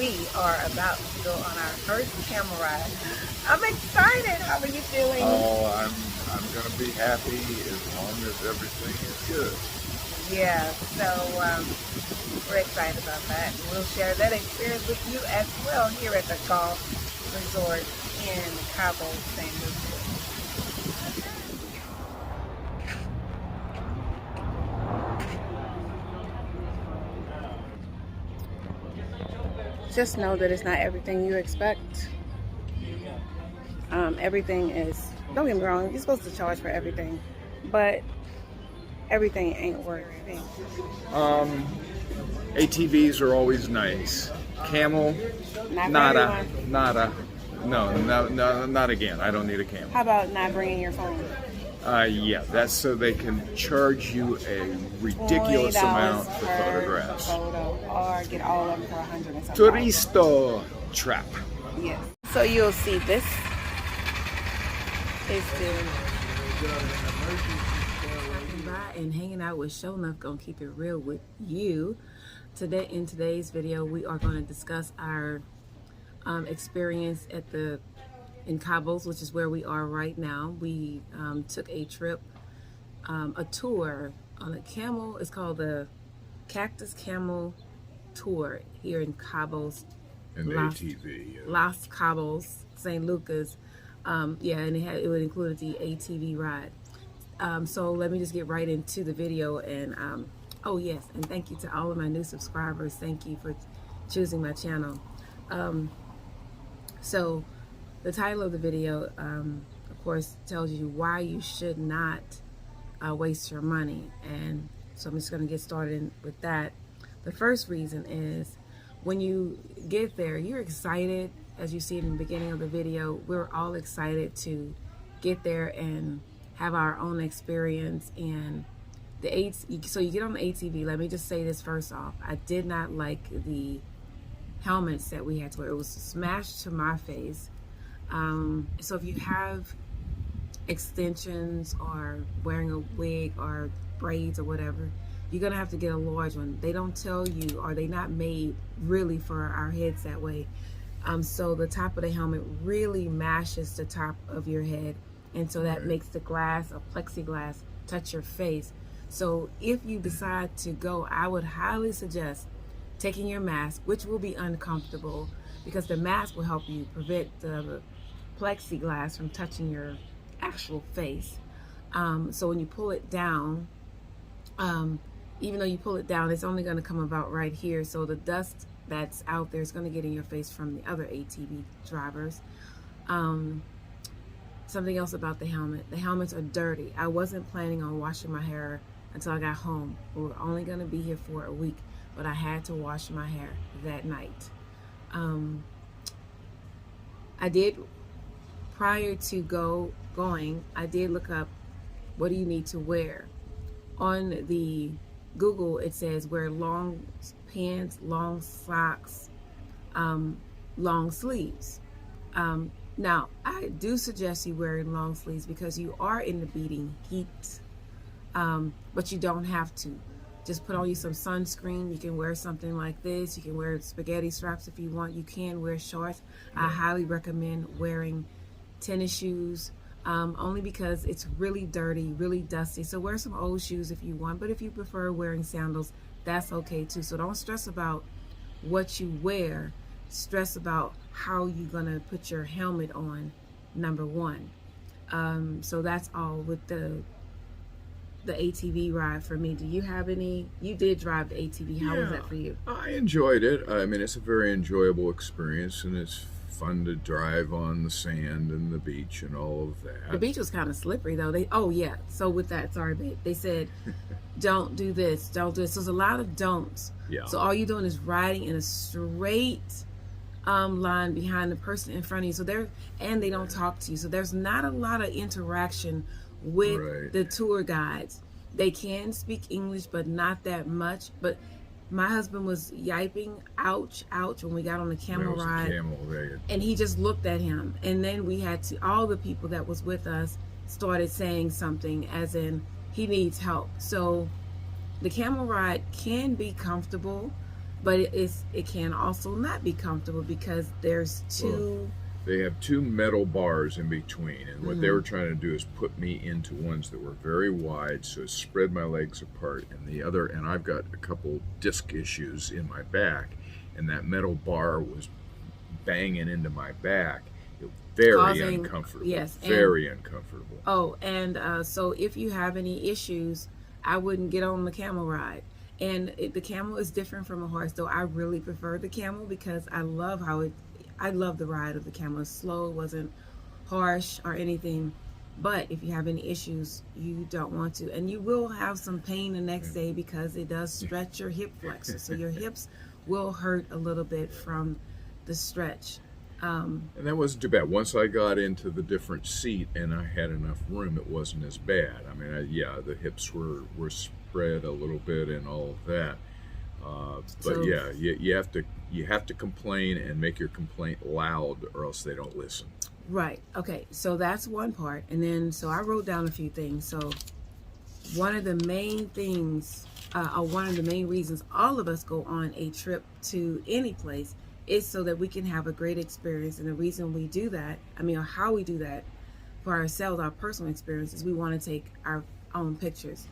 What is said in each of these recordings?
we are about to go on our first camel ride. I'm excited. How are you feeling? Oh, I'm gonna be happy as long as everything is good. Yeah, so we're excited about that. We'll share that experience with you as well here at the Golf Resort in Cabos, St. Lucia. Just know that it's not everything you expect. Everything is, don't get me wrong, you're supposed to charge for everything, but everything ain't worth it. ATVs are always nice. Camel, nada. No, not again. I don't need a camel. How about not bringing your phone? Yeah, that's so they can charge you a ridiculous amount for photographs. Photo, or get all of them for 100 and something. Tourist trap. Yes. So you'll see this is the Stopping by and hanging out with Show Enough, gonna keep it real with you. Today, in today's video, we are going to discuss our experience at in Cabos, which is where we are right now. We took a trip, a tour on a camel. It's called the Cactus Camel tour here in Cabos. And ATV. Las Cabos, St. Lucas. Yeah, and it would include the ATV ride. So let me just get right into the video. And oh yes, and thank you to all of my new subscribers. Thank you for choosing my channel. So the title of the video, of course, tells you why you should not waste your money. And so I'm just going to get started with that. The first reason is when you get there, you're excited. As you see in the beginning of the video, we're all excited to get there and have our own experience. And so you get on the ATV. Let me just say this first off. I did not like the helmets that we had to wear. It was smashed to my face. So if you have extensions or wearing a wig or braids or whatever, you're gonna have to get a large one. They don't tell you, or they not made really for our heads that way. So the top of the helmet really mashes the top of your head, and so that makes the glass or plexiglass touch your face. So if you decide to go, I would highly suggest taking your mask, which will be uncomfortable because the mask will help you prevent the plexiglass from touching your actual face. So when you pull it down, even though you pull it down, it's only going to come about right here. So the dust that's out there is going to get in your face from the other ATV drivers. Something else about the helmet. The helmets are dirty. I wasn't planning on washing my hair until I got home. We were only going to be here for a week, but I had to wash my hair that night. I did, prior to going, I did look up what do you need to wear. On the Google, it says wear long pants, long socks, long sleeves. Now, I do suggest you wearing long sleeves because you are in the beating heat, but you don't have to. Just put on you some sunscreen. You can wear something like this. You can wear spaghetti straps if you want. You can wear shorts. I highly recommend wearing tennis shoes, only because it's really dirty, really dusty. So wear some old shoes if you want, but if you prefer wearing sandals, that's okay too. So don't stress about what you wear. Stress about how you're gonna put your helmet on, number one. So that's all with the ATV ride for me. Do you have any? You did drive the ATV. How was that for you? I enjoyed it. I mean, it's a very enjoyable experience, and it's fun to drive on the sand and the beach and all of that. The beach was kind of slippery though. Oh yeah. So with that, sorry babe, they said don't do this, don't do this. So there's a lot of don'ts. Yeah. So all you're doing is riding in a straight line behind the person in front of you. So they don't talk to you. So there's not a lot of interaction with the tour guides. They can speak English, but not that much. But my husband was yiping, ouch, ouch, when we got on the camel ride. And he just looked at him. And then we had to, all the people that was with us started saying something as in, he needs help. So the camel ride can be comfortable. but it can also not be comfortable because there's two. They have two metal bars in between, and what they were trying to do is put me into ones that were very wide, so it spread my legs apart. And I've got a couple disc issues in my back, and that metal bar was banging into my back. Very uncomfortable. Yes, very uncomfortable. Oh, and so if you have any issues, I wouldn't get on the camel ride. And the camel is different from a horse, though I really prefer the camel because I love the ride of the camel. It's slow, it wasn't harsh or anything. But if you have any issues, you don't want to. And you will have some pain the next day because it does stretch your hip flexors. So your hips will hurt a little bit from the stretch. And that wasn't too bad. Once I got into the different seat and I had enough room, it wasn't as bad. I mean, the hips were spread a little bit and all of that. But yeah, you have to complain and make your complaint loud, or else they don't listen. Right. Okay. So that's one part, and then so I wrote down a few things. So one of the main things, one of the main reasons all of us go on a trip to any place is so that we can have a great experience. And the reason we do that, or how we do that for ourselves, our personal experience, is we want to take our own pictures.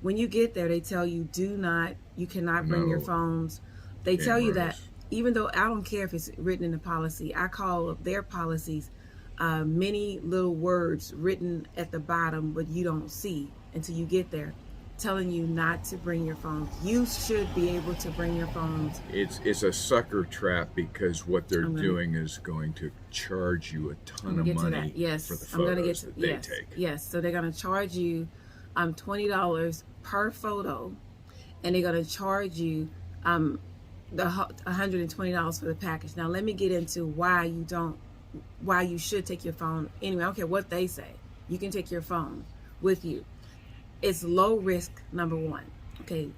When you get there, they tell you you cannot bring your phones. They tell you that, even though I don't care if it's written in the policy, I call their policies many little words written at the bottom, but you don't see until you get there, telling you not to bring your phones. You should be able to bring your phones. It's a sucker trap, because what they're doing is going to charge you a ton of money for the photos that they take. Yes, so they're going to charge you $20 per photo, and they're going to charge you the $120 for the package. Now let me get into why you should take your phone anyway. I don't care what they say. You can take your phone with you. It's low risk, number one. Okay,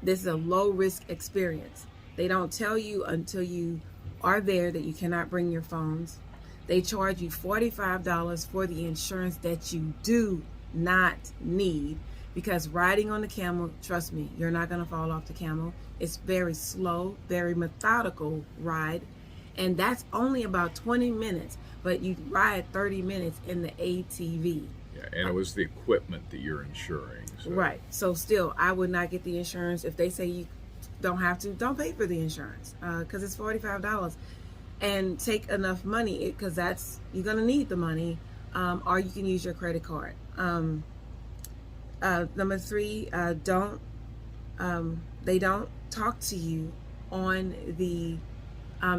this is a low risk experience. They don't tell you until you are there that you cannot bring your phones. They charge you $45 for the insurance that you do not need, because riding on the camel, trust me, you're not going to fall off the camel. It's very slow, very methodical ride, and that's only about 20 minutes, but you ride 30 minutes in the ATV. Yeah, and it was the equipment that you're insuring. So. Right. So still, I would not get the insurance. If they say you don't have to, don't pay for the insurance, because it's $45, and take enough money, because you're going to need the money, or you can use your credit card. Number three, they don't talk to you on the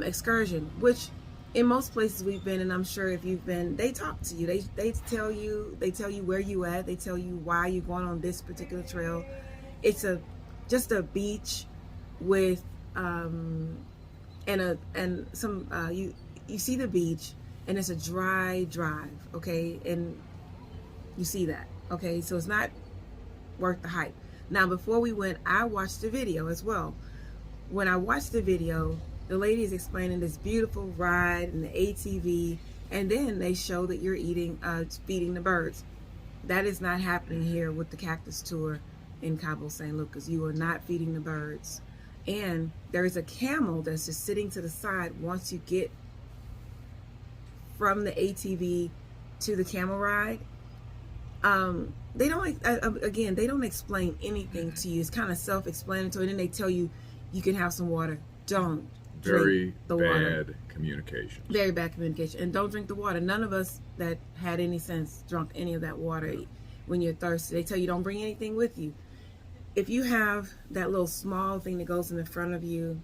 excursion, which in most places we've been, and I'm sure if you've been, they talk to you. They tell you where you at. They tell you why you're going on this particular trail. It's just a beach with you see the beach, and it's a dry drive, okay, and you see that, okay, so it's not worth the hype. Now, before we went, I watched the video as well. When I watched the video, the lady is explaining this beautiful ride in the ATV, and then they show that you're feeding the birds. That is not happening here with the Cactus Tour in Cabos, St. Lucas. You are not feeding the birds. And there is a camel that's just sitting to the side once you get from the ATV to the camel ride. They don't explain anything to you. It's kind of self-explanatory. And then they tell you can have some water. Don't drink the water. Communication. Very bad communication. And don't drink the water. None of us that had any sense drunk any of that water when you're thirsty. They tell you don't bring anything with you. If you have that little small thing that goes in the front of you,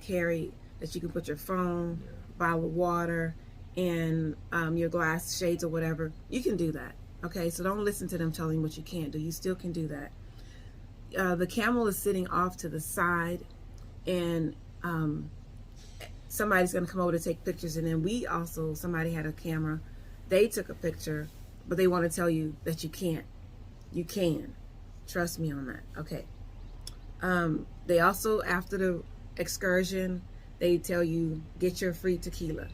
carry, that you can put your phone, bottle of water, and your glass shades or whatever, you can do that. Okay, so don't listen to them telling you what you can't do. You still can do that. The camel is sitting off to the side, and somebody's going to come over to take pictures. And then somebody had a camera. They took a picture, but they want to tell you that you can't. You can. Trust me on that. Okay. They also, after the excursion, they tell you, get your free tequila.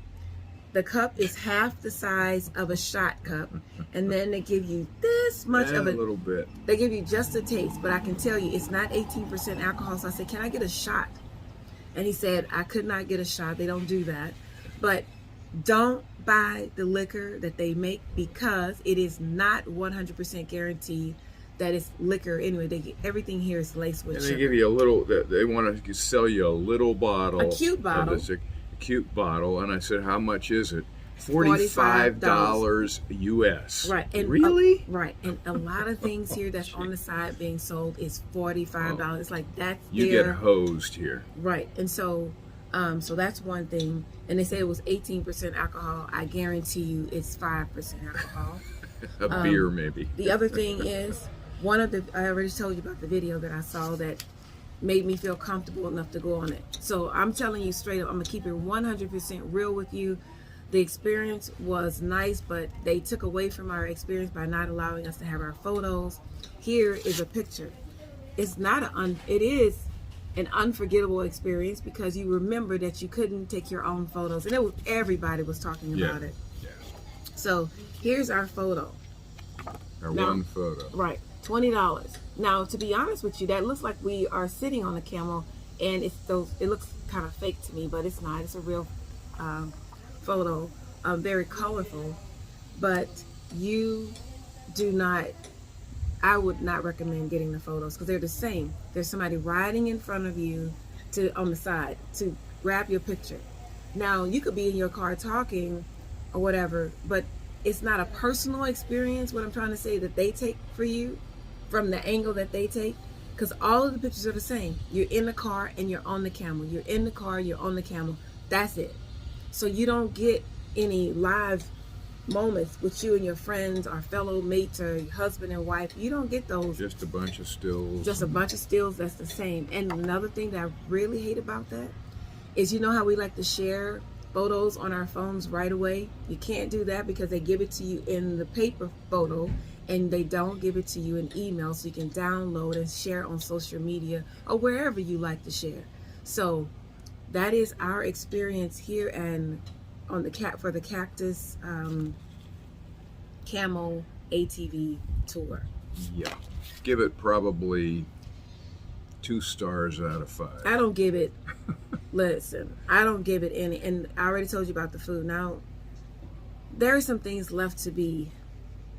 The cup is half the size of a shot cup, and then they give you this much of it. A little bit. They give you just a taste, but I can tell you it's not 18% alcohol. So I said, can I get a shot? and he said I could not get a shot. They don't do that. But don't buy the liquor that they make, because it is not 100% guaranteed that it's liquor. Anyway, everything here is laced with and sugar. they give you a little, they want to sell you a little bottle. A cute bottle. A cute bottle. And I said, how much is it? $45 US. Right. And really? Right. And a lot of things here that's on the side being sold is $45. Oh. It's like that's You get hosed here. Right. And so so that's one thing. And they say it was 18% alcohol. I guarantee you it's 5% alcohol. A beer maybe. The other thing is, I already told you about the video that I saw that made me feel comfortable enough to go on it. So I'm telling you straight up, I'm gonna keep it 100% real with you. The experience was nice, but they took away from our experience by not allowing us to have our photos. Here is a picture. It's not it is an unforgettable experience, because you remember that you couldn't take your own photos, and everybody was talking about it. Yeah. So here's our photo. One photo. Right, $20. Now, to be honest with you, that looks like we are sitting on a camel, and it looks kind of fake to me, but it's not. It's a real photo, very colorful, but I would not recommend getting the photos, because they're the same. There's somebody riding in front of you on the side to grab your picture. Now, you could be in your car talking or whatever, but it's not a personal experience, what I'm trying to say, that they take for you from the angle that they take, because all of the pictures are the same. You're in the car and you're on the camel. You're in the car, you're on the camel. That's it. So you don't get any live moments with you and your friends or fellow mates or your husband and wife. You don't get those. Just a bunch of stills. Just a bunch of stills that's the same. And another thing that I really hate about that is, you know how we like to share photos on our phones right away? You can't do that, because they give it to you in the paper photo, and they don't give it to you in email, so you can download and share on social media or wherever you like to share. So that is our experience here and on for the Cactus Camel ATV tour. Yeah. Give it probably 2 stars out of 5. I don't give it, listen, I don't give it any, and I already told you about the food. Now, there are some things left to be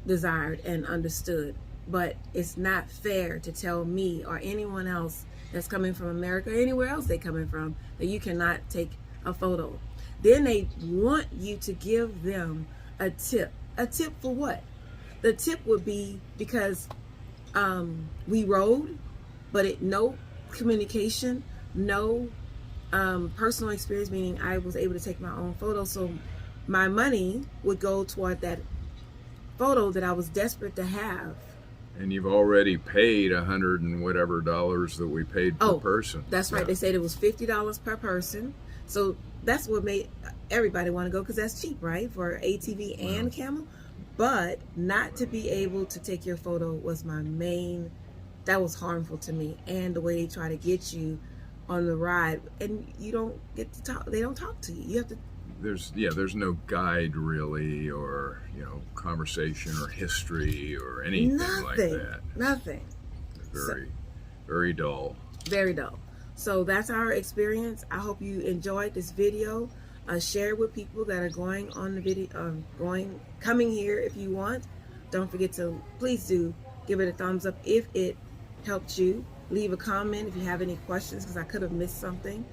desired and understood, but it's not fair to tell me or anyone else that's coming from America or anywhere else they're coming from that you cannot take a photo. Then they want you to give them a tip. A tip for what? The tip would be because we rode, but no communication, no personal experience, meaning I was able to take my own photo. So my money would go toward that photo that I was desperate to have. And you've already paid $100 and whatever that we paid per person. That's right. They said it was $50 per person. So that's what made everybody want to go, because that's cheap, right? For ATV and camel. But not to be able to take your photo was that was harmful to me. And the way they try to get you on the ride, and you don't get to talk. They don't talk to you. You have to. There's no guide really, or conversation or history or anything like that. Nothing. Very dull. Very dull. So that's our experience. I hope you enjoyed this video. Share with people that are going on the video, coming here if you want. Don't forget to, please do give it a thumbs up if it helped you. Leave a comment if you have any questions, because I could have missed something.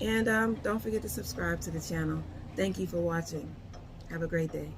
And don't forget to subscribe to the channel. Thank you for watching. Have a great day.